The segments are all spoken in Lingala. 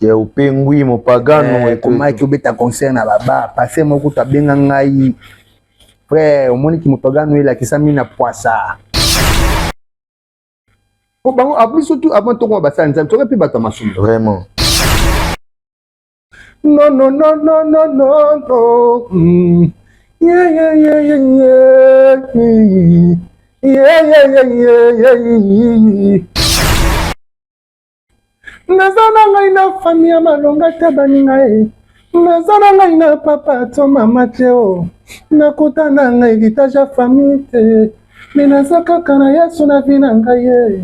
ya upengui mopagano comment que obeta concert na baba passer moko to benga ngai frère omoni ki mopagano ila kisami na poisa o bango a plus surtout avant to ko basala nzambe to pe bato masumu vraiment non non non non non non non yeah yeah yeah yeah yeah yeah yeah yeah nazana ngai na famille malonga te baninga e nazana ngai na papa to mama te o nakota na ngai héritage ya famille te mais nazaka kana yesu na vie na ngai e.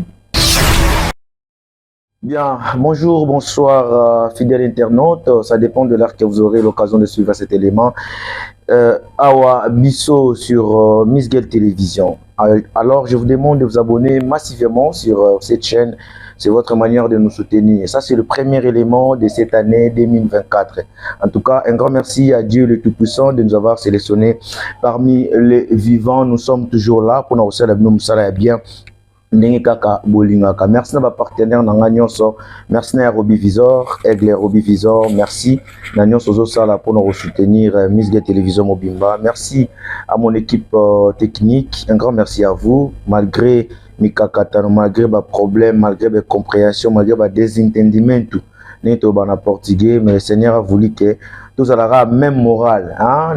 Bien, bonjour, bonsoir, fidèles internautes. Ça dépend de l'heure que vous aurez l'occasion de suivre cet élément. Awa Bisso sur Miss Girl Télévision. Alors, je vous demande de vous abonner massivement sur cette chaîne. C'est votre manière de nous soutenir. Ça, c'est le premier élément de cette année 2024. En tout cas, un grand merci à Dieu le Tout-Puissant de nous avoir sélectionnés parmi les vivants. Nous sommes toujours là pour nous aussi la bien. Merci à ma partenaire merci à Roby Visor, Aigle Roby Visor, merci pour nous soutenir Miss Girl Télévision Mobimba, merci à mon équipe technique, un grand merci à vous, malgré mes kakatano, malgré mes problèmes, malgré mes compréhensions, malgré mes désentendements, tout n'est pas en portugais, mais le Seigneur a voulu que tout aura même morale, hein,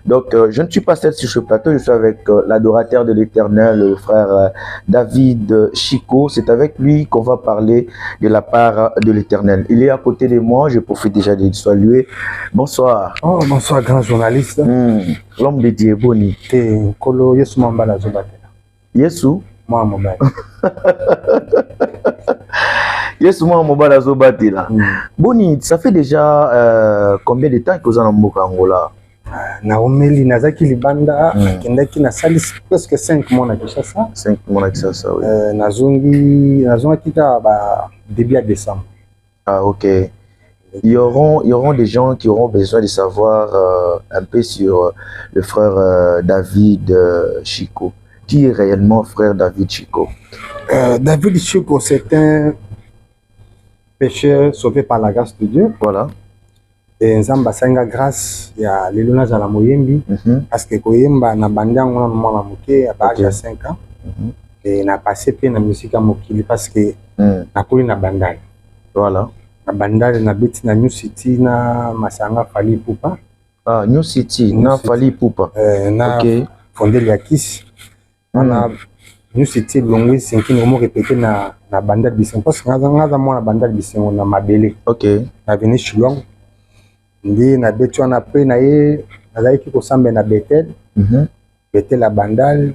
donc je ne suis pas seul sur ce plateau, je suis avec l'adorateur de l'Éternel, le frère David Chico. C'est avec lui qu'on va parler de la part de l'Éternel. Il est à côté de moi, je profite déjà de le saluer. Bonsoir. Oh, bonsoir grand journaliste. L'homme de Dieu, Boni. Kolo Yesu Mambala Zobate. Yesu Moi Mobile. Yes, moi, mon bal azobati là. Boni, ça fait déjà combien de temps que vous en avez Angola? Naomeli Nazaki Libanda, Kendaki na salis presque 5 mois na Kinshasa. 5 mois na Kinshasa, oui. Nazongi kita début à décembre. Ah, ok. Il y auront des gens qui auront besoin de savoir un peu sur le frère David Chico. Qui est réellement frère David Chico? David Chico, c'est un pécheur sauvé par la grâce de Dieu. Voilà. Et Nzamba Senga grâce, il y a l'Elona Jala Moyembi, parce que Koyemba na bandi on a mwana muke à l'âge de 5 ans. Et n'a passé peu na musique à Mokili parce que na koli na bandal. Voilà. Na bandal na beti na New City na Masanga Fali Poupa. Ah, New City, na Fali Poupa. Na fondé Yakis. On a New City longwe sinkini omo répété na bandal bisengo parce que ngaza mwana bandal bisengo na mabele. OK. Na venu Chilong. Ndi na betu na pe na ye nazaki ko sambe na Betel. Betel la bandal,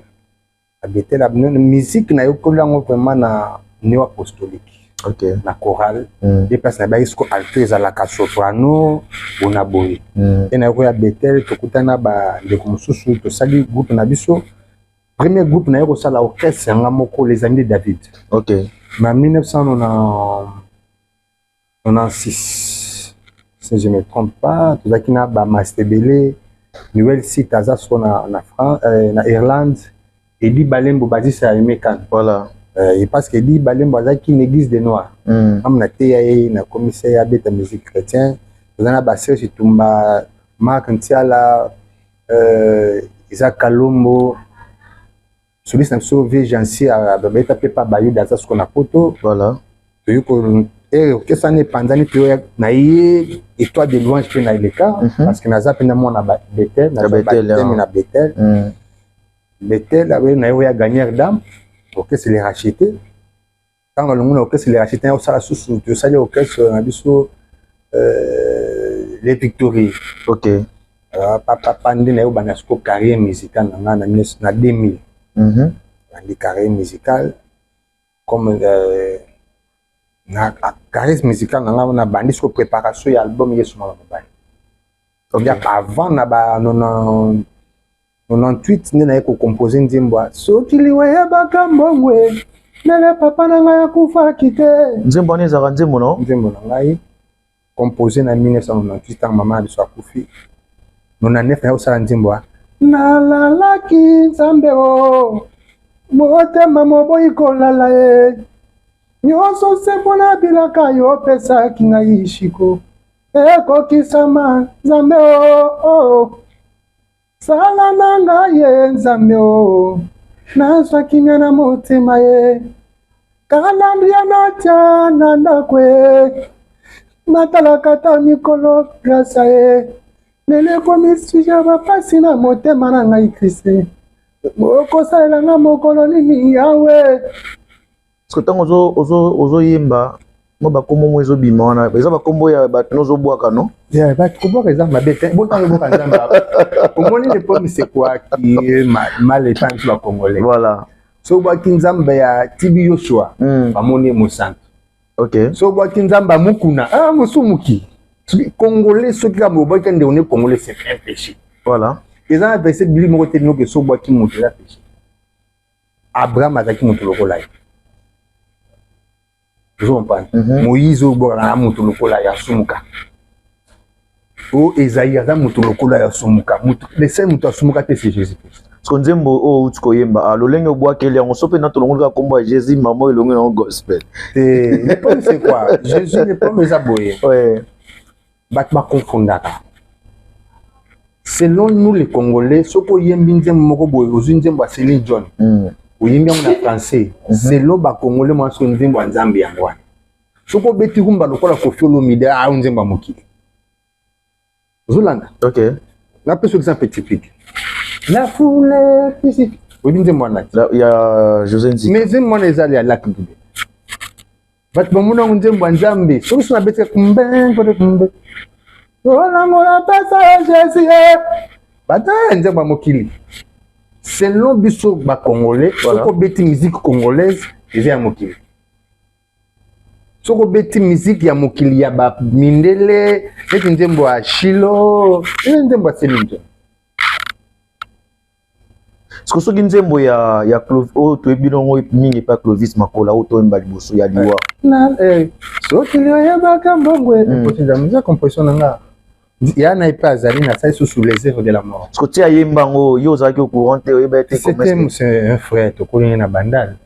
Betel la musique na yo kolango vraiment na néo apostolique. OK. Na chorale. Des places na baisco alto za la soprano bona boy. Et na ko ya Betel to kutana ba de komususu to sali groupe na biso. Premier groupe na yo sala orchestre nga moko les amis de David. OK. Mais en 1996, si je ne me trompe pas, tout ça qui n'a pas Mastebele, nouvelle site à na France, na Irlande, et dit Balembo Bazis à Mekan. Voilà. Et parce que dit Balembo Bazaki une église des Noirs. Comme na TAE, na commissaire à bête musique chrétien, vous en avez passé sur Tumba, Marc Ntiala, Isaac Kalombo. Celui qui sauvé Jansi à Babeta Pepa Bayou d'Azas qu'on a poto. Voilà. Et que ça n'est pas d'année que naïe et toi de loin je fais naïe le cas parce que Naza peine moi na Betel, na Betel, na Betel. Betel avait naïe a gagné d'âme. Ok, c'est les racheter. Quand le monde ok c'est les racheter au sala sous tu sais ok sur un biso les victories. OK. Papa pandé naïe banasko carrière musicale na 2000. Des carrières musicales comme na carrière musicale na bandi sur préparation de l'album Yesu Mobile. Donc avant na ba 98 na ko composer nzembo soki liwe bakambongwe na papa na ngai akufa kite nzembo ni za nzembo no nzembo na ngai composé na 1998 tant maman biso akufi 99 na osala nzembo nalalaki nzambe o motema moboyi kolala ye nyonso sepona bilaka yo pesaki ngai ishiko ekokisama nzambe o sala na ngai ye nzambe o nazwa kimia na motema ye kala ndia natya na ndako ye natalaka ta mikolo grasa ye nelekomisuja bapasi na motema na ngai kriste okosalelanga mokolo nini yawe Parce que tant ozo yemba mo bakombo mo ezobima wana eza bakombo ya bato nozobwaka non ya bakobwaka eza mabe te botanga boka nzambe omoni le problème c'est quoi qui est mal étant sur la congolais voilà so bwaki nzambe ya Tibi Yoshua bamoni mosantu OK so bwaki nzambe mukuna musumuki congolais soki ka mobwaki nde on est congolais c'est un péché voilà eza na verset biblique moko te no ke so bwaki moto eza péché Abraham azaki moto lokola ye Moïse obwaka moto lokola ya sumuka o Esaïe aza moto lokola ya sumuka le seul moto asumuka te c'est Jésus Christ so nzembo o utiko yemba lolenge obwakeli yango sope na tolongolaka kombo ya Jésus mamo elonge na gospel le problème c'est quoi Jésus le problème eza boye ouais bato bakonfondaka selon nous les Congolais soko yembi nzembo moko boye ozwi nzembo ya Céline John oyimbi yango na français selon bakongolais mwa so nzembo ya nzambe yango wana soko beti rumba lokola Koffi Olomide nzembo ya mokili ozolanda OK napesa exemple typique la foule ici oyimbi nzembo wana ya José Nzika mais nzembo wana ezali ya Lac Dube bato bamona yango nzembo ya nzambe soki so nabeti kumbe olangola pesa ya Jésus bato nzembo ya mokili selon biso ba congolais soko beti musique congolaise eza ya mokili soko beti musique ya mokili ya ba mindele neti nzembo ya Shilo nzembo ya Céline Parce que soki nzembo ya Clovis o toyebi nango mingi pa Clovis Makola o toyemba liboso ya liwa soki lioyebaka mbongwe ekoteza muza composition nanga ya na ipa azali na sai sous les œuvres de la mort parce que tia yembango yo ozalaki au courant te oyeba ete c'est un frère tokoli na bandal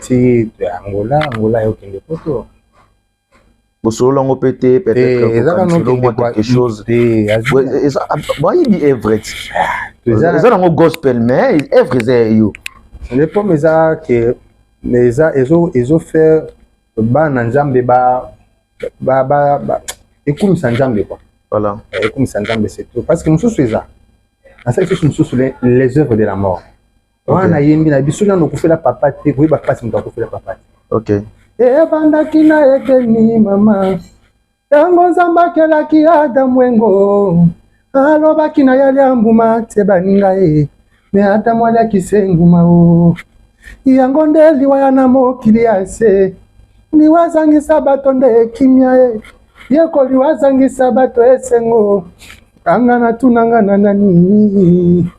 ti Angola yokende poto bosolo lango pete peut-être quelque chose bayibi evre eza nango gospel mais evre eza yo le problème eza que ezo faire bana nzambe ba ekumisa nzambe quoi voilà ekumisa nzambe c'est tout parce que mosusu eza asali soki mosusu les œuvres de la mort wana yembi na biso nano kofela papa te koyeba mpasi moto akofela papa te OK ebandaki na eteni mama ntango nzambe akelaki adamu engo alobaki na yali ya mbuma te baninga ye me adamu aliakise nguma o yango nde liwa ya na mokili ya se liwa azangisa bato nde ekimia ye yekoliwa azangisa bato esengo anga na tunanga na nani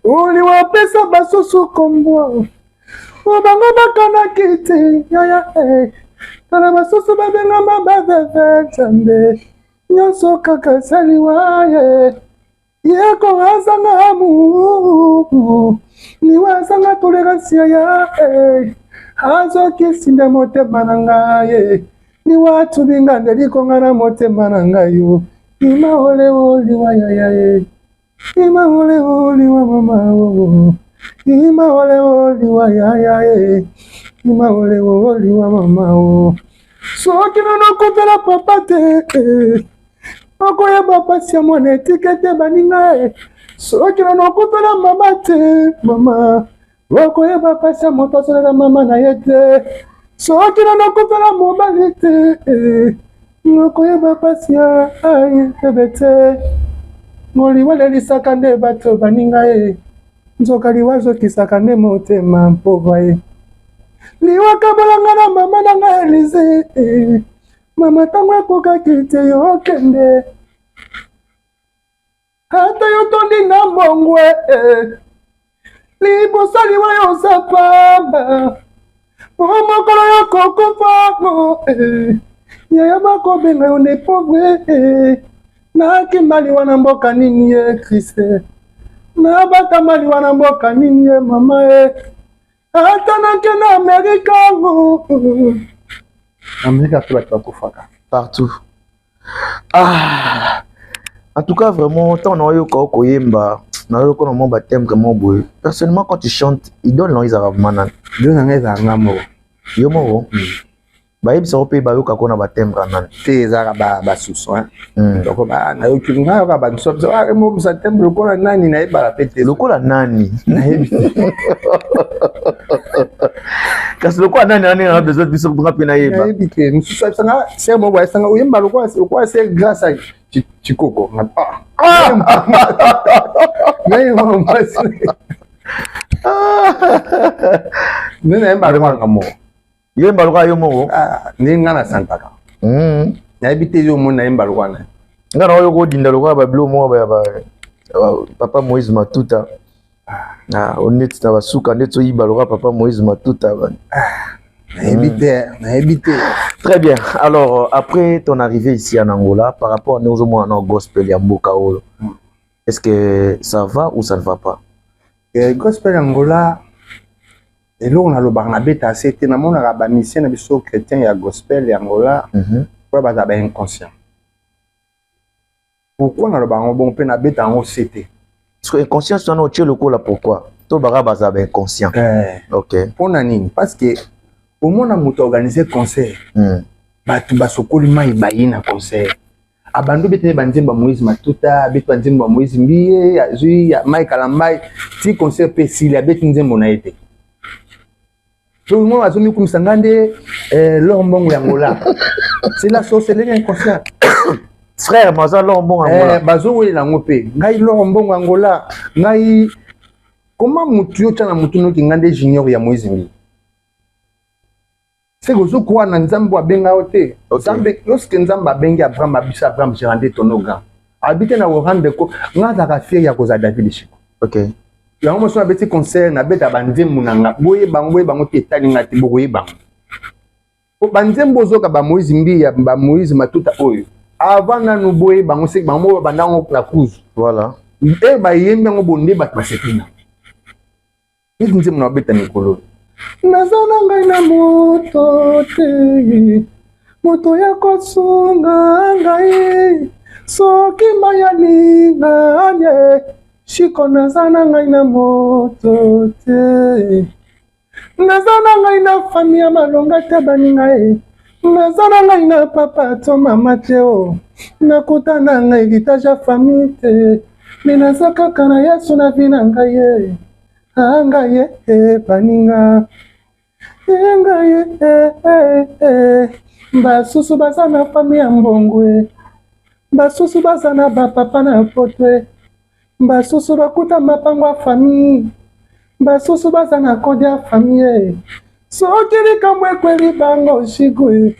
uliwa opesa basusu kombo obango bakanaki te yaya tala basusu babengama baveve nzambe nyonso kaka esaliwa ye yeko azanga amu liwa azanga toleransia ya azokisi nde motema na ngai liwa atubinga nde likonga na motema na ngai yo ima oleoliwa yaya ima oleoliwa mama ima oleoliwa yaya ima oleoliwa mama soki nanokopela papa te okoyeba pasi ya mwana etike te baninga soki nanokopela mama te mama okoyeba pasi ya moto asalela mama na ye te soki nanokopela mobali te okoyeba pasi ya bebe te moliwa lelisaka nde bato baninga ye nzoka liwa azokisaka nde motema mpova ye liwa kabolanga na mama na nga Elize mama ntango ekokaki te yo okende ata yo tondi na mbongwe liboso liwa yo oza pamba mokolo yo kokofango yaya bakobenga yo nde pauvre nakima liwa na mboka nini ye Kriste nabakama liwa na mboka nini ye mama Attends que l'Amérique. Amérique tu vas te faire partout. Ah, en tout cas, vraiment, tant on a eu Koyemba, on a eu comment baptême vraiment beau. Personnellement, quand tu chantes, il donne l'envie à Manan. Il donne l'envie à Ngamo. Yomo. Bah, il s'en paye bah yo kakona baptême Manan. C'est ça ba sous hein. Donc bah na yo kinga ba ba so ah mo sa temple ko na nani na ba pété. Lokola nani. Kasi lokola nani nani a besoin de biso pour rapina yeba. Ebité, nous sanga c'est mo ba sanga uyemba lokola c'est grâce à Chikoko. Ah. Mais mo ba Nene mba ngamo. Yemba lokola yo mo. Ah, ninga na santaka. Na ebité yo mo na yemba lokola na. Ngana yo ko dinda lokola ba blo mo ba Papa Moïse Matuta. Ah, honnête na basuka ndeto yiba lokola Papa Moïse Matuta ba. Na ebité. Très bien. Alors, après ton arrivée ici en Angola, par rapport à nos gospel ya mboka oyo, est-ce que ça va ou ça ne va pas? Gospel Angola, et là on a le barnabé assez été na mon arabe mission na biso chrétien ya gospel Angola, pour ba inconscient. Pourquoi on a le barnabé bon pe na beta en OCT? Parce que inconscient c'est un autre loco là pourquoi? Tout baraba za inconscient. OK. Pour nani parce que au moins on a organisé concert. Batu basokoli mai bayina concert. Abando betene banzemba Moïse Matuta, betu banzemba Moïse Mbiye, azui ya Mike Kalambai, ti concert pesili abeti nzembo na été. Tout le monde a zomi comme sangande l'ombongo Angola. C'est la sauce elle est inconscient. Frère maza l'ombongo Angola. Bazo wele la ngope. Ngai l'ombongo Angola, ngai comment mutu yo tana mutu no kingande junior ya Moïse Mbiye. C'est que vous avez un Nzambo à Bengaote. Lorsque Nzambo a bengi Abraham, Abissa Abraham, j'ai rendu ton ogan. Habiter dans le rang de quoi? On a la fille à cause de David Chico. Ok. La homme soit petit concert, n'a bête à Banzem Mounanga. Boye Bangoé Bango qui est allé à Tiboye Bang. Au Banzem Bozo, Kaba Moïse Mbi, Moïse Matuta Oyo. Avant, nous boye Bango, c'est Bango, Bandango, la Cruz. Voilà. Et Bayem Bango Bondé, Batmasepina. Ils nous aiment bête à Nicolo. Nazana ngai na moto te moto ya kosunga ngai soki mayalinga nye shiko nazana ngai na moto te nazana ngai na famille malonga te baninga e nazana ngai na papa to mama te o nakutana ngai héritage ya famille te me nazaka kana Yesu na vina ngai e angaye baninga engaye basusu baza na famille ya mbongwe basusu baza na bapapa na potwe basusu bakuta mapango ya famille basusu baza na kode ya famille soki likambo ekweli bango shigwe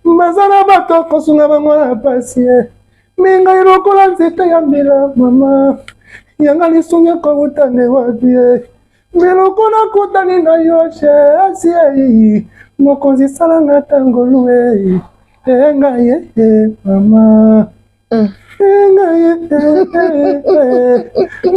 baza na bato kosunga bango na pasi mingai lokola nzete ya mbila mama yanga lisungi kouta nde wapi miloko nakutani na yo shesi mokonzi salanga tango lue engaye mama engaye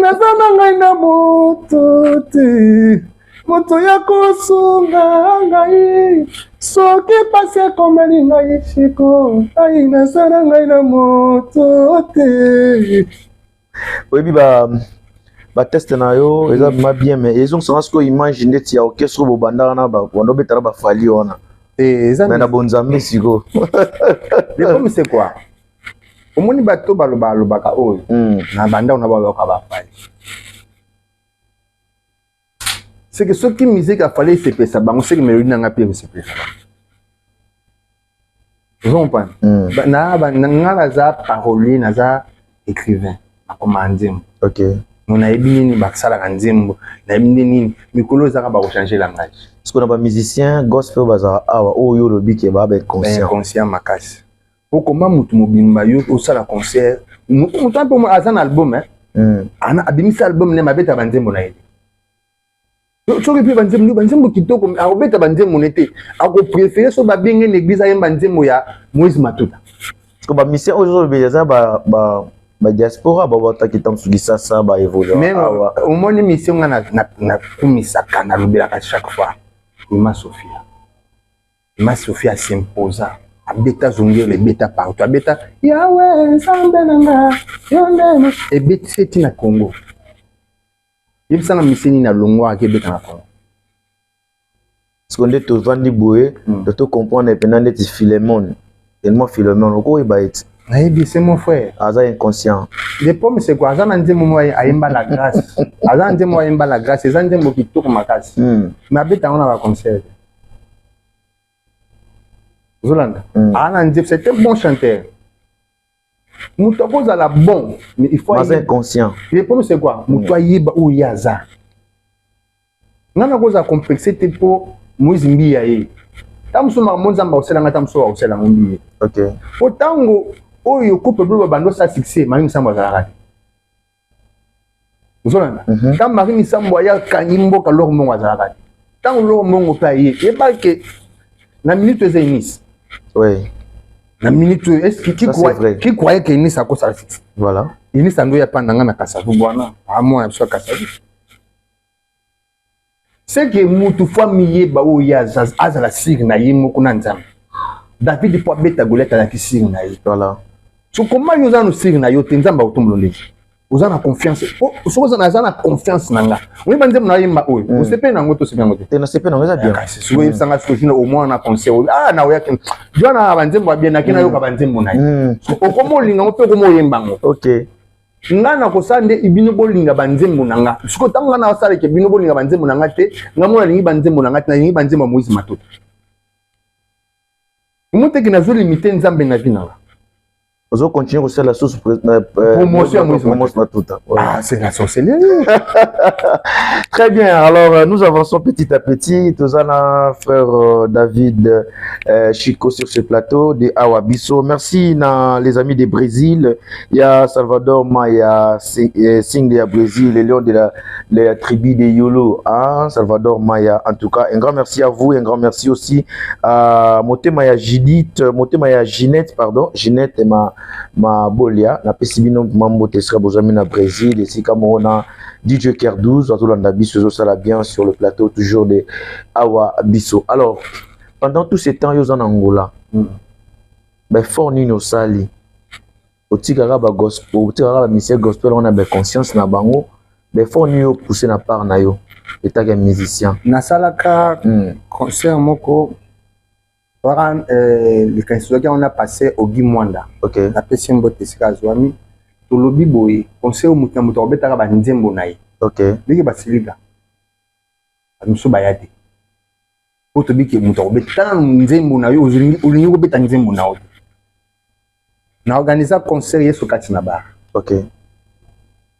nazana ngai na moto te moto ya kosunga ngai soki pasi ekomeli ngai shiko ai nazana ngai na moto te. Oui, ba test na yo eza ma bien mais ils ont sens que imaginer ti ya orchestre bo banda na ba wando betara ba fali ona eza mais na bonzambe siko le comme c'est quoi omoni bato baloba ka oyo na banda ona ba ka ba fali c'est que ce qui musique a fallu se pesa bango c'est que mélodie na ngapi se pesa vous comprenez na ngala za parolier na za écrivain na commanding. OK. On a ebini bakisala kanzembo na ebini nini mikolo zaka ba changer langage. Parce qu'on a pas musicien gospel baza awa oyo lobi ke ba conscient. Conscient makasi. Pour comment mutu mobimba yo au sala concert, mutu pour moi azan album ana abimisa album ne mabeta banzembo na yedi. Soki pe banzembo kitoko a obeta banzembo nete a ko préférer so ba benga l'église a banzembo ya Moïse Matuta. Parce que ba musicien aujourd'hui baza ba ba diaspora ba wata kitam sugisa ça ba évoluer mais au moins mission na kumisaka na lobelaka chaque fois Ima Sophia s'imposa abeta zongé le beta partout abeta Yahweh Nzambe nanga yonde et beta c'est na Congo il sana misini na longwa ke beta na Congo ce qu'on dit tout vandi boé de tout comprendre pendant des Philémon tellement Philémon ko ibaït c'est mon frère. Aza inconscient. Les pommes, c'est quoi? Aza nande mo ayemba la grâce. Aza nande mo ayemba la grâce. Aza nande mo kitour makasi. Mais abeta on a concert. Zolanda. C'est un bon chanteur. Moutoko za la bon, mais il faut. Aza inconscient. Les pommes, c'est quoi? Moutou ayeba ou yaza. Nana koza complexité pour Moïse Mbiyaye. Tamso marmonza mba osela ngata mso osela ngombi. OK. Otango oyo couple bleu bando sa succès Marie Misambo za Zolanda. Quand Marie Misambo ya kanimbo ka lor mongo za radi. Tant lor mongo pa ye ba ke na minute ezenis. Oui. Na minute est-ce qui croyait que Inis a ko sa succès. Voilà. Inis ando ya pandanga na Kasavu bwana. Amo ya so Kasavu. C'est que mutu famille ba o ya azala sir na yimo kuna nzambe. David po beta goleta la kisir na yi. Voilà. So comment yo za no sir na yo tenzamba otombolole. Oza na confiance. So oza na confiance nanga. Oui banzem na yimba oyo. O sepe na ngoto sepe ngoto. Te na sepe na ngoza bien. So oui sanga sojina au moins na conseil. Ah na oya kin. Jo na banzem ba bien na kina yo ka banzem na yi. So okomo linga mo pe komo yemba ngo. OK. Ngana ko sande ibino bolinga banzembo nanga siko tanga na wasale ke bino bolinga banzembo nanga te ngamona lingi banzembo nanga te na lingi banzembo Moïse Matuta umuté ki nazo limiter nzambe na bina ozo continuer aussi la source promotion Moïse Matuta. Ah c'est la sorcellerie. Très bien, alors nous avançons petit à petit. Tozana frère David Chico sur ce plateau de Awabiso. Merci les amis du Brésil. Il y a Salvador Maya, Sing de Brésil, les lions de la tribu de Yolo. Hein? Salvador Maya, en tout cas, un grand merci à vous, un grand merci aussi à Motemaya Judith, Motemaya Ginette, pardon, Ginette et ma bolia, na pesibino mambo tesra bozami na Brésil, et si kamona DJ Ker 12, Azolanda Biso, ça bien sur le plateau, toujours de Awa Biso. Alors, pendant tout ce temps, ils en Angola, ben fort ni no sali, au tigara ba gospel, au tigara ba mission gospel, on a ben conscience na bango, ben fort ni yo pousser na part na yo, état de musicien. Na salaka concert moko, le concert on a passé au Gimwanda. OK. Na pesimbo tesika zwami. To lobi boye conseil mutu mutu obetaka ba nzembo na ye. OK. Biki basiliga amso bayate oto biki mutu obetaka nzembo na yo olingi obeta nzembo na yo na organiser concert Yesu kati na bar. OK.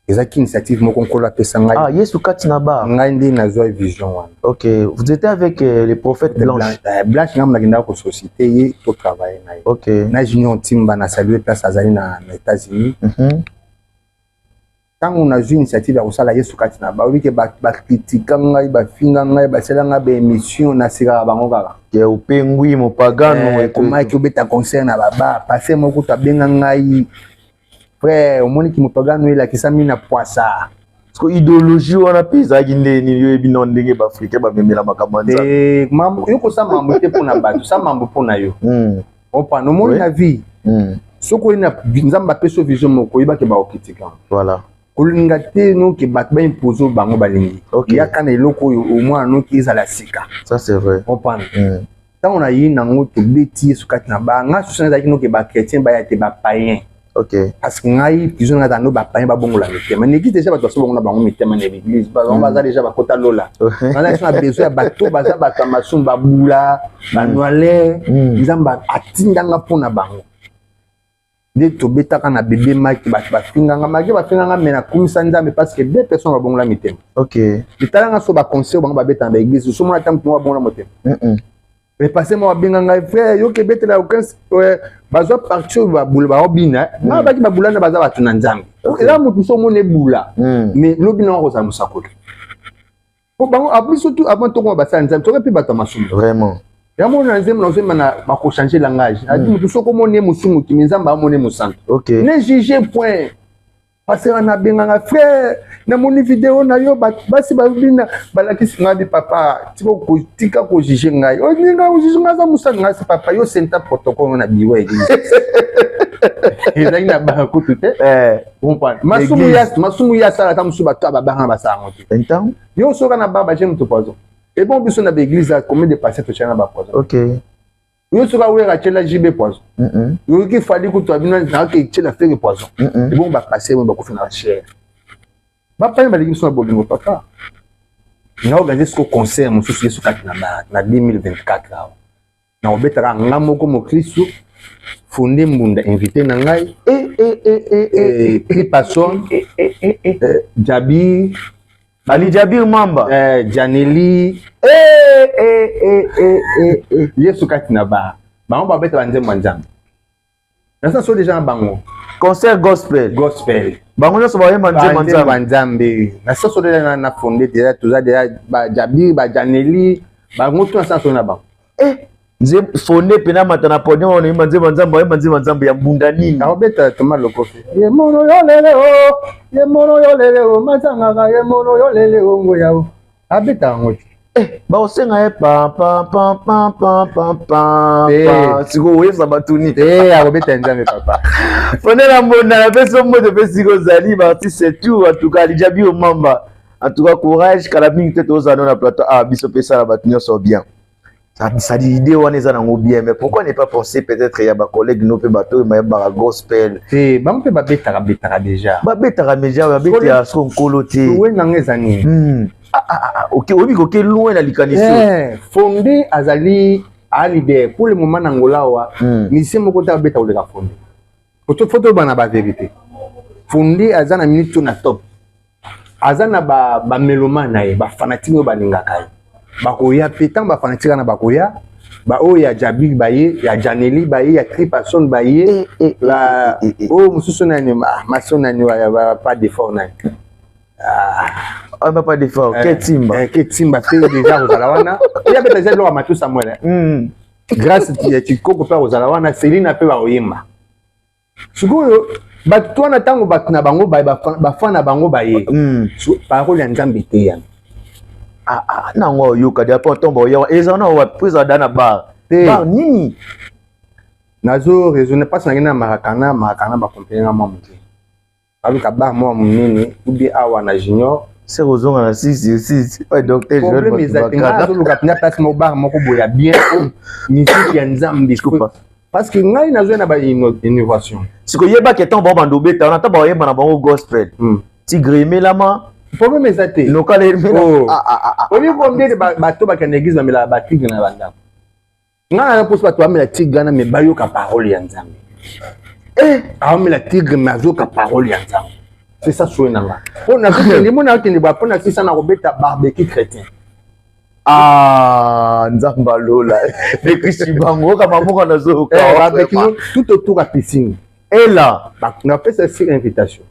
Ezaki initiative moko nkola pesa ngai. Ah Yesu kati na bar. Ngai ndi na zo vision wana. OK. Vous étiez avec les prophètes blanches. Blanche ngam na kinda ko société ye to travailler na ye. OK. Na junior timba na saluer place azali na États-Unis. Quand on a eu initiative ya kosala Yesu kati na ba obi ke ba critique ngai ba finga ngai ba sela nga ba émission na sika bango kaka. Ke upengui mopagano comment que beta concert na baba passer moko ta benga ngai. Frère, au monde qui me pagano il a qui s'ami na poissa. Parce que idéologie on a pisa ginde ni yo ebino ndenge ba Afrique ba memela makamanda. Mambo yo ko sa mambo te pona ba, sa mambo pona yo. On pa no monde na vie. Soko ina nzamba peso vision moko iba ke ba okitika. Voilà. Kolinga te no ke ba ba imposer bango balingi. Ya kana eloko au moins no ki za la sika. Ça c'est vrai. On pa. Tant on a yi na ngoto beti sukati na ba nga susana za kino ke ba chrétien ba ya te ba païen. OK. Parce que ngai ils ont attendu ba païen ba bongola mais mais l'église déjà ba to so bongola bango mitema na l'église ba on va déjà ba kota lola. On a besoin ba to ba za ba kamasum ba bula ba noale nzamba atindanga pona bango. De to beta kana bébé maki ba finganga maki ba finganga mena kumisa nzambe parce que deux personnes ba bongola mitema. OK. Bitalanga so ba conseil bango ba beta na l'église so mo atam to ba bongola motema. Mais passez moi bien ngai frère yo ke beta la aucun bazo partir ba bula ba obina na ba ki ba bula na baza batu na nzambe. Là mutu so mo ne bula mais lobina ko za musakolo. Ko bango après surtout avant to ko ba sa nzambe to pe bata masumu. Vraiment. Ya mo na nzambe na so mana ba ko changer langage. A dit mutu so ko mo ne musumu ki nzambe ba mo ne musanto. OK. Ne juger point passer na benga frère na moni vidéo na yo basi babina balakisi ngabi papa tika ko juger ngai o ninga ko juger ngaza musa ngasi papa yo senta protocole na biwa église ezali na ba ko tout comprendre masumu ya sala ta musu bato babanga basango tout entend yo soka na baba j'aime tout poison et bon biso na église combien de patients to chana ba poison OK yo soka wera chela jibe poison yo ki fali ko to abina na ke chela faire poison et bon ba passer ba ko fina cher ba pa ba ligi so bolingo papa na organiser ce concert mususu yesu kati na 2024 là na obetaka ngamo ko mo Kristo fondé mbunda invité na ngai Person Jabi Ali Jabir Mamba Janeli Yesu kati na ba bango ba beta banze mwanzambe nasa so déjà bango concert gospel bango nyoso ba yemba nze mwanzambe nasa so déjà na fondé déjà toza déjà ba Jabi ba Janeli bango to nasa so na bango nze fondé pena matana podi on yemba nze mwanzambe ya mbunda nini na obeta toma lokofe ye mono yo lele o mazanga ye mono yo lele o ngoya abeta ngoti ba osenga ye pa siko weza batuni akobeta nzambe papa fondé na mbunda na peso moto pe siko zali ba artiste tout en tout cas Ali Jabir Mamba en tout cas courage kala mingi tete ozana na plateau biso pesa la batunyo so bien. Ça dit idée on est en bien mais pourquoi ne pas penser peut-être il y a des collègues nous peut bateau mais ba gospel c'est ba mpe ba betara déjà ba beta son coloté oui nangezani OK obi ko ke loin la likanisi fondé azali a leader pour le moment nangola wa ni se moko ta beta oleka fondé photo bana ba vérité fondé azana minute na top azana ba mélomane na ye ba fanatique ba lingaka bakoya petan ba fanatika na bakoya ba o ya Jabi baye ya Janeli baye ya Person baye la o mususu na ni masona ni wa pas d'effort na pas d'effort Ketimba fait déjà aux alawana il y a peut-être lo amatu Samuel grâce ya Tikoko pa aux alawana Céline pe ba oyema sikoyo bato na tango bato na bango baye ba fana bango baye parole ya Nzambe te ya nango yoka dia potombo ya ezana wa prise dana bar nini nazo raisonner pas na marakana ba compagnie na mamuke aluka ba mo munene ubi awa na junior c'est rozonga na 6 ouais docteur problème exactement zo luka pina place mo bar moko boya bien musique ya Nzambe parce que ngai nazo na ba innovation siko yeba ke ton bomba ndobeta na ta ba yeba na bango gospel tigre melama problème exacté local obi combien de bato ba kana église na ba tigre na banda nga na pose bato amela tigre na me bayoka parole ya Nzambe amela tigre mazoka parole ya Nzambe c'est ça souhait nanga on a que les mona que ba pona sisa na robeta barbecue chrétien Nzamba lola de Christi bango kama moko na zo barbecue tout autour à piscine et là on a fait cette invitation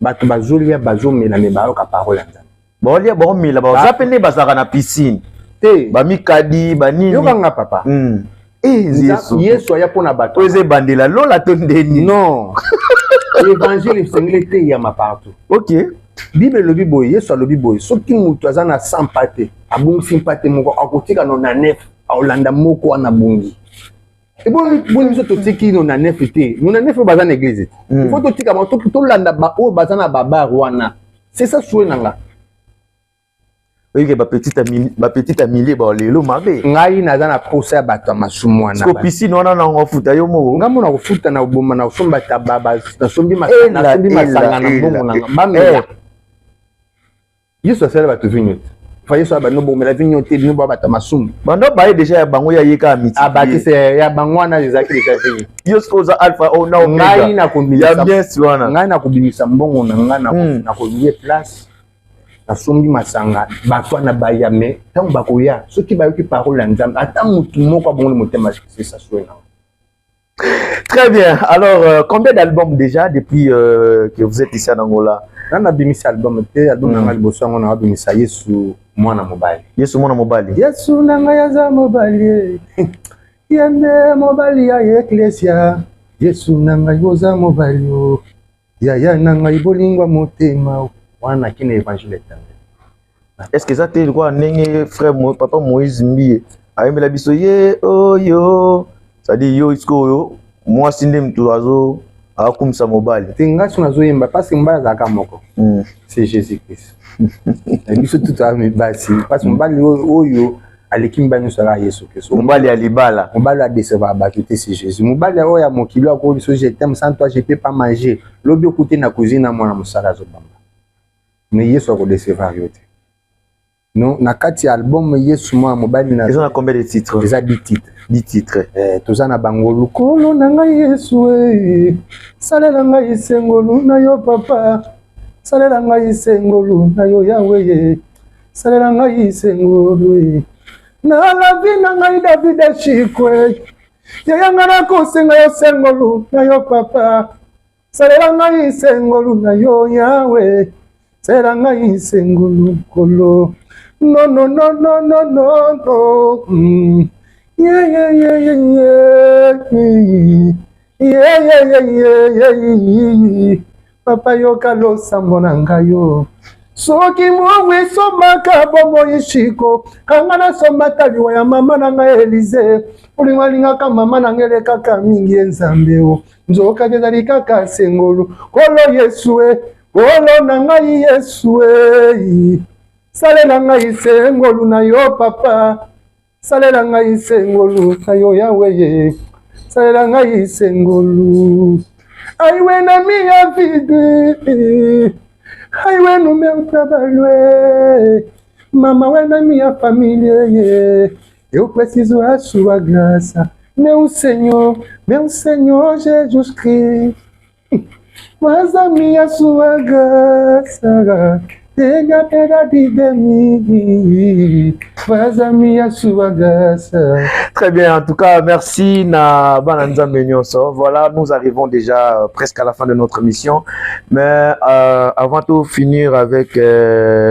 bato bazolia bazomela me bayoka parole ya Nzambe bolia bomela bazapende basaka na piscine te bamikadi banini yo kanga papa Yesu aya pona bato eze bandela lola to ndeni non évangile sengile ya ma partout OK bible lobi boy Yesu lobi boy soki mutu azana sampate abungi simpate moko akotika no na nef aolanda moko ana bungi et bon biso totiki no na nef te no na nef bazana église il faut totika ma to landa ba o bazana baba wana c'est ça souhait nanga oui ba petite amie ba lelo mabe ngai nazana procès bato masumu wana ko piscine wana na ngofuta yo mo ngamu na kofuta na oboma na somba tababa na sombi masanga na bongo na bamela Yesu asala bato vignote fa Yesu aba no bomela vignote no ba bato masumu bando ba déjà ya bango ya yeka amiti abaki se ya bango wana ezaki déjà vignote Yesu za alpha o na omega ngai na kombisa ya bien wana ngai na kobimisa mbongo na ngai na kolie place na sombi masanga bato na bayame tango bakoya soki bayoki parole ya Nzambe ata mutu moko abongo motema c'est ça souhait. Très bien. Alors, combien d'albums déjà depuis que vous êtes ici en Angola? On a bimisi album te album nanga liboso ngo na bimisa Yesu mwana mobali. Yesu mwana mobali. Yesu nanga yaza mobali. Yende mobali ya eklesia. Yesu nanga yoza mobali. ya nanga ibolingwa motema wana kina évangile tanga. Est-ce que ça te quoi nenge frère papa Moïse Mbie ayembela biso ye oyo ça dit yo isko yo moi sinde mtu azo akumsa mobali tinga suna zo yemba parce que mbala zaka moko c'est Jésus-Christ biso tout a mi basi parce que mbali oyo aleki mbani sala Yesu Christ mobali alibala mobali a décevoir bakité c'est Jésus mobali oyo ya mokilo ko biso je t'aime sans toi je peux pas manger lobi okuté na cuisine na mwana musala zo bamba mais Yesu ko décevoir yote non na kati album Yesu mwa mobali na ils ont combien de titres? Ils ont 10 titres. 10 titres. Tozana bango lukolo na ngai Yesu salela ngai sengolu na yo papa salela ngai sengolu na yo Yahweh salela ngai sengolu na la vie na ngai David Chikwe yanga na kosenga yo sengolu na yo papa salela ngai sengolu na yo Yahweh salela ngai sengolu kolo no no no no no no no yeah yeah yeah yeah yeah yeah yeah papa yo kalo sambona ngayo soki mwe somaka bomo ishiko kangana somata liwa ya mama nanga Elize ulingalinga ka mama nangele kaka mingi enzambeo nzoka kezali kaka sengolu kolo Yesue kolo nanga Yesue salela ngai sengolu na yo papa salela ngai sengolu na yo Yahweh salela ngai sengolu aiwe na mia vide aiwe no meu trabalho mama we na minha família eu preciso a sua graça meu Senhor Jesus Cristo mas a minha sua graça tenha piedade de mim, faz a minha sua graça. Très bien, en tout cas, merci na Bananza Menyonso. Voilà, nous arrivons déjà presque à la fin de notre mission. Mais avant de finir avec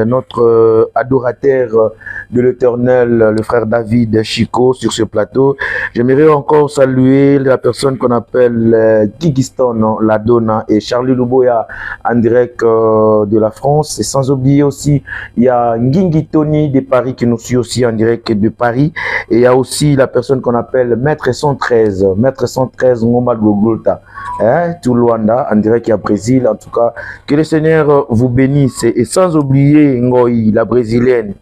notre adorateur de l'Éternel, le frère David Chico, sur ce plateau, j'aimerais encore saluer la personne qu'on appelle Gigiston Ladona et Charlie Luboya en direct de la France. Et sans oublier aussi, il y a Ngingi Tony de Paris qui nous suit aussi en direct de Paris. Et il y a aussi la personne qu'on appelle Maître 113, Maître 113 Ngoma Gogolta, tout Luanda, en direct à Brésil. En tout cas, que le Seigneur vous bénisse. Et sans oublier Ngoi, la brésilienne,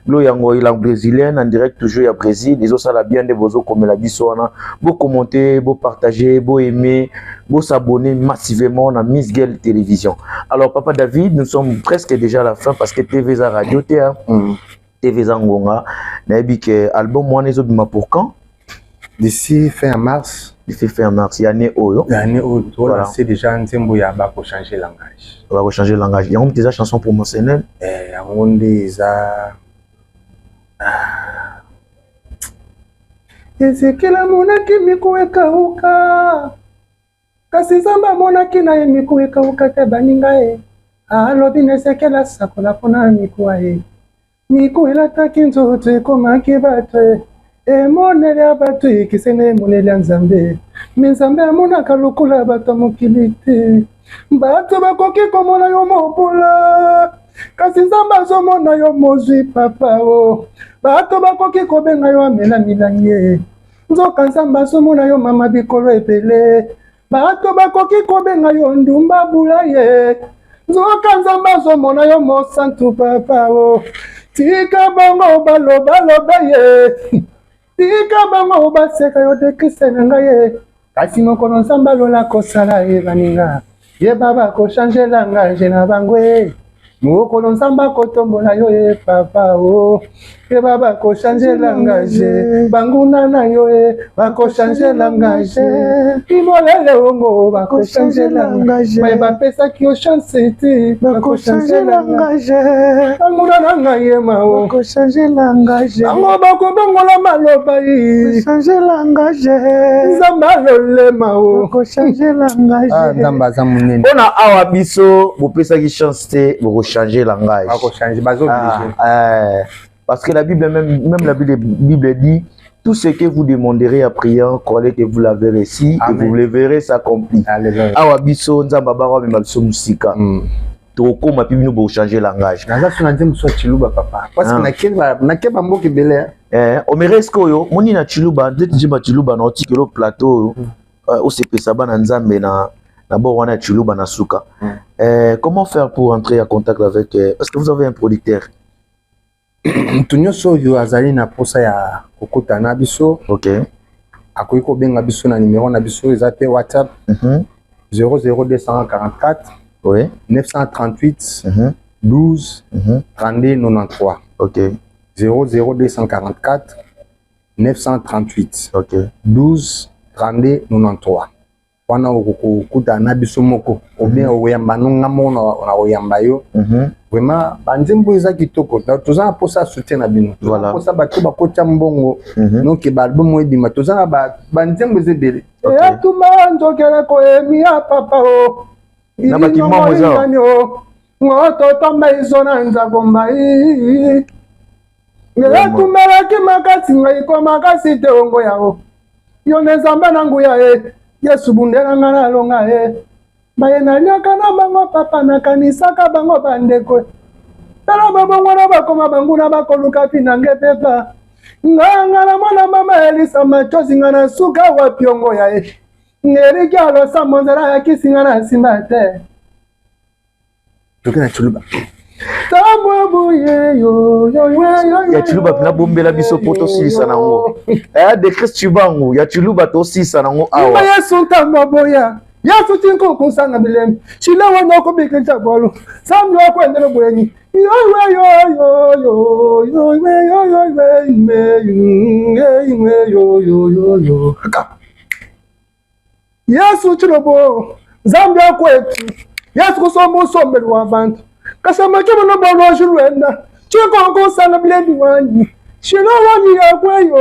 Ngoi, la brésilienne, en direct toujours à Brésil. Les autres, ça la bien de vos comme la bisouana. Vous commentez, vous partagez, vous aimez, vous s'abonnez massivement à Miss Girl Télévision. Alors, Papa David, nous sommes presque déjà à la fin parce que TV za radio, TV za Ngonga, que album moi les autres pour quand? D'ici fin mars. D'ici fin mars, il y a né Oyo. Il y a né Oyo. Voilà, c'est déjà un tempo ya ba pour changer langage. On va changer langage. Il y a une petite chanson promotionnelle. Il y a une des Ezekela monaki mikuweka uka kasi zamba monaki na mikuweka uka te baninga alobi nezekela sakola pona mikuwa mikuela taki nzoto ekomaki bato emoneli ya bato ekisene emoneli ya nzambe me nzambe amonaka lokola bato mokili te bato bakoki komona yo mobola kasi nzambe azomona yo mozwi papa o bato bakoki kobenga yo amela milangi nzoka nzambe azomona yo mama bikolo ebele bato bakoki kobenga yo ndumba bula ye nzoka nzambe azomona yo mosantu papa o tika bango balobaloba ye tika bango baseka yo dekise na ngai ye kasi mokolo nzambe alola kosala ye baninga ye baba kochange langage na bango ye mokolo nzambe akotombola yo ye papa o ye baba kochange langage banguna na yo ye bakochange langage imolele ongo bakochange langage mai bapesaki yo chance te bakochange langage banguna na ngai ye mao bakochange langage bango bakobongola maloba yi bakochange langage nzambe alolema o bakochange langage nzambe aza monene mpona awa biso bopesaki chance te changer langage. Changer, parce que la Bible, même la Bible dit tout ce que vous demanderez à priant, croyez que vous l'avez reçu et vous le verrez s'accomplir. Awa biso nzamba baro me biso musika. Toko ma pibi no bo changer langage. Naza suna nzembo so chiluba papa. Parce que na keba mboki bele. O meresko yo moni na chiluba, ndeti jima chiluba na otikelo plateau o se pesa bana nzambe na bo wana chiluba na suka. Comment faire pour entrer en contact avec est-ce que vous avez un producteur? Tunyo so yo azali na posa ya kokutana biso. OK. Akoki ko benga biso na numéro na biso ezate WhatsApp 00244 oui 938 12 32 93. OK. 00244 938 OK 12 32 93. Wana okukutana biso moko obien oyamba nonga mona na oyamba yo. Vraiment banzembo eza kitoko tozana posa soutien na bino voilà posa bato bakota mbongo donc balbum ebima tozana banzembo ezebele atuma nzokela ko emi ya papa o na bakimamo eza ngoto tamba izona nzako mai ngela tumelaki makasi ngai ko makasi te ongo yao yo nezamba nangu ya Yesu bundela ngana longa bayena nyaka na bango papa na kanisa ka bango bandeko tala babongo na bakoma banguna bakoluka pina ngepepa nganga na mwana mama Elisa machozi ngana suka wa piongo ya ngeri kyalo sa monzera ya kisinga na simba te tokena chuluba tambo yo ya chuluba pina bombela biso poto sisa nango de Christ bango ya chuluba to sisa nango awa Yesu tamboya Yesu tinko kusanga bilem chile wana ko bikenta bolo samyo ko endele bwenyi yo Yesu chilobo zambia kwetu Yesu kusomba usombeli wabantu kasama kemo no bolo shulwenda chiko kusanga bilem wani chile wani yakwe yo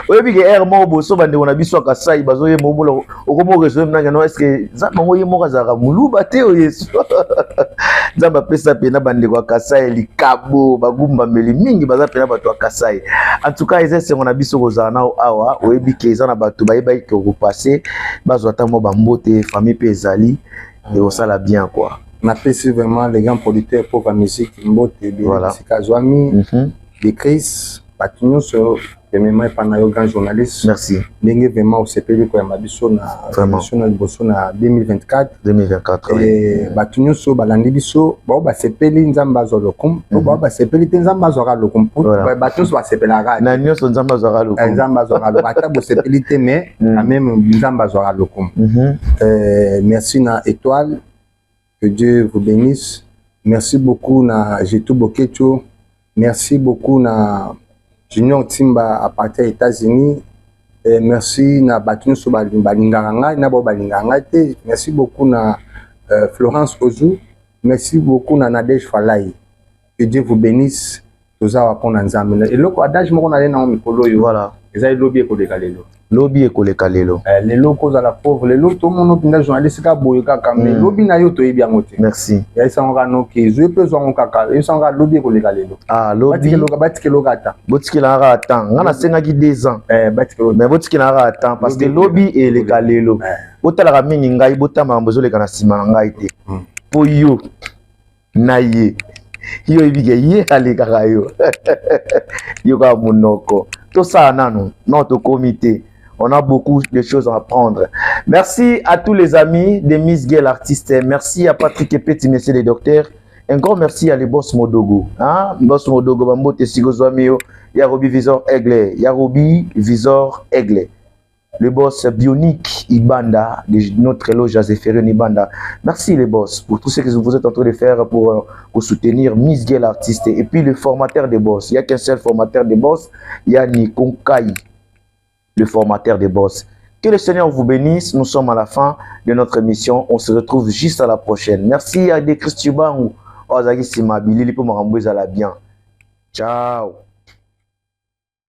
oyebi ke air moko boso bandeko na biso akasai bazoyemba omola okomo rezoyemba nanga no eske nzambe yango ye moko azalaka moluba te o yesu nzambe apesa pena bandeko akasai likabo bagumbameli mingi baza pena bato akasai en tout cas eza esengo na biso kozala nao awa oyebi ke eza na bato bayebaki ke okopase bazwa ata mo bambote famille mpe ezali ekosala bien quoi. Napesi vraiment les grands producteurs pour la musique mbote Sika Zwami de Chris Patinyoso vraiment pendant le grand journaliste. Merci. Ndenge vraiment au CPD ko ya mabiso na liboso na 2024 et Patinyoso balandi biso ba CPD nzamba zo lokum ba CPD nzamba zo ra lokum Patinyoso ba CPD ra na nyoso nzamba zo ra lokum nzamba zo ra lokum ata bo CPD te mais même nzamba zo ra lokum. Merci na étoile. Que Dieu vous bénisse. Merci beaucoup na Jetou Bokecho. Merci beaucoup na Junior Timba à partir des États-Unis. Merci na Batun Soba Balinganga, na Balinganga. Merci beaucoup na Florence Ozu. Merci beaucoup na Nadej Falai. Que Dieu vous bénisse. Toza wakona nzambe. Et loko adage moko na lena mikolo yo. Voilà. Eza lobby ekoleka lelo. Lobby ekoleka lelo. Lelo koza la pauvre. Lelo tout le monde pinda journaliste ka boyo kaka mais lobby na yo to yebi angote. Merci. Ya isanga no ke zo pe zo ngo kaka. Isanga lobby ekoleka lelo. Ah lobby. Batikelo kata. Botikela ra attend. Ngana senga ki 2 ans. Batikelo. Mais botikela ra attend parce que lobby eleka lelo. Botala ka mingi ngai botama mbozo leka na sima ngai te. Po yo na ye. Yo ibige ye aleka kayo. Yo ka monoko. Tout ça nano notre comité. On a beaucoup de choses à apprendre. Merci à tous les amis de Miss Girl Artiste. Merci à Patrick Epeti, monsieur le docteur. Un grand merci à les boss Modogo. Hein? Boss Modogo, Bambo Tessigo Zoamio, Yarobi Visor Aigle. Yarobi Visor Aigle. Le boss Bionique Ibanda, de notre loge à Zéphérine Ibanda. Merci les boss pour tout ce que vous êtes en train de faire pour soutenir Miss Girl Artiste. Et puis le formateur des boss. Il n'y a qu'un seul formateur des boss. Il y a Nikonkai, le formateur des boss. Que le Seigneur vous bénisse. Nous sommes à la fin de notre émission. On se retrouve juste à la prochaine. Merci à des Christuban ou Ozagi Simabili pour me bien. Ciao.